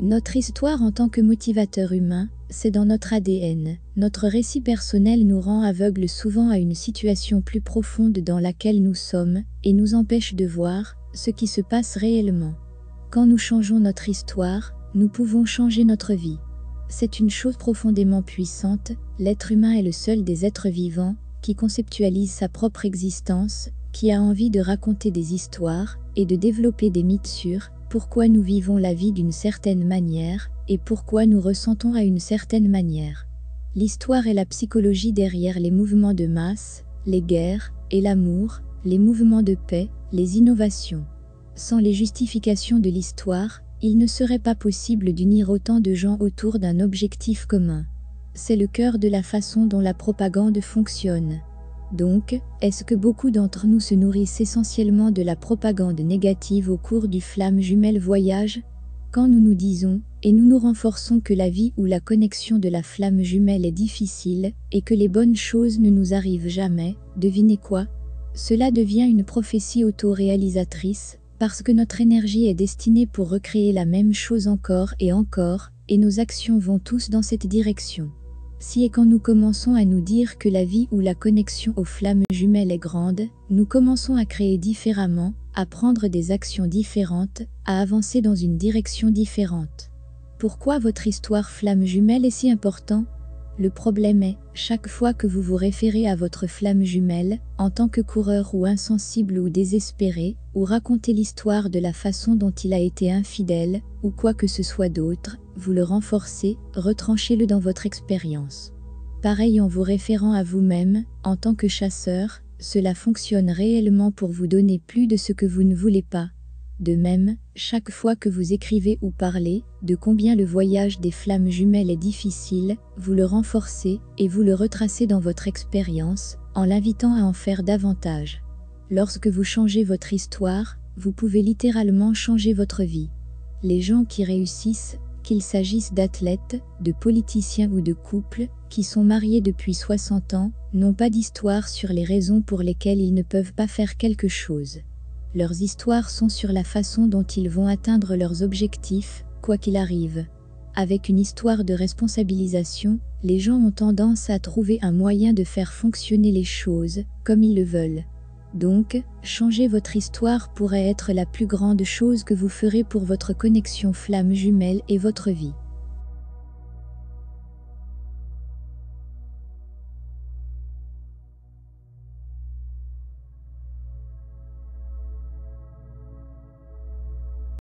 Notre histoire en tant que motivateur humain, c'est dans notre ADN. Notre récit personnel nous rend aveugles souvent à une situation plus profonde dans laquelle nous sommes et nous empêche de voir ce qui se passe réellement. Quand nous changeons notre histoire, nous pouvons changer notre vie. C'est une chose profondément puissante, l'être humain est le seul des êtres vivants qui conceptualise sa propre existence, qui a envie de raconter des histoires et de développer des mythes sur pourquoi nous vivons la vie d'une certaine manière et pourquoi nous ressentons à une certaine manière. L'histoire est la psychologie derrière les mouvements de masse, les guerres et l'amour, les mouvements de paix, les innovations. Sans les justifications de l'histoire, il ne serait pas possible d'unir autant de gens autour d'un objectif commun. C'est le cœur de la façon dont la propagande fonctionne. Donc, est-ce que beaucoup d'entre nous se nourrissent essentiellement de la propagande négative au cours du flamme jumelle voyage? Quand nous nous disons, et nous nous renforçons que la vie ou la connexion de la flamme jumelle est difficile, et que les bonnes choses ne nous arrivent jamais, devinez quoi? Cela devient une prophétie auto-réalisatrice, parce que notre énergie est destinée pour recréer la même chose encore, et nos actions vont tous dans cette direction. Si et quand nous commençons à nous dire que la vie ou la connexion aux flammes jumelles est grande, nous commençons à créer différemment, à prendre des actions différentes, à avancer dans une direction différente. Pourquoi votre histoire flamme jumelle est si importante? Le problème est, chaque fois que vous vous référez à votre flamme jumelle, en tant que coureur ou insensible ou désespéré, ou racontez l'histoire de la façon dont il a été infidèle, ou quoi que ce soit d'autre, vous le renforcez, retranchez-le dans votre expérience. Pareil en vous référant à vous-même, en tant que chasseur, cela fonctionne réellement pour vous donner plus de ce que vous ne voulez pas. De même, chaque fois que vous écrivez ou parlez, de combien le voyage des flammes jumelles est difficile, vous le renforcez et vous le retracez dans votre expérience, en l'invitant à en faire davantage. Lorsque vous changez votre histoire, vous pouvez littéralement changer votre vie. Les gens qui réussissent, qu'il s'agisse d'athlètes, de politiciens ou de couples, qui sont mariés depuis 60 ans, n'ont pas d'histoire sur les raisons pour lesquelles ils ne peuvent pas faire quelque chose. Leurs histoires sont sur la façon dont ils vont atteindre leurs objectifs, quoi qu'il arrive. Avec une histoire de responsabilisation, les gens ont tendance à trouver un moyen de faire fonctionner les choses, comme ils le veulent. Donc, changer votre histoire pourrait être la plus grande chose que vous ferez pour votre connexion flamme jumelle et votre vie.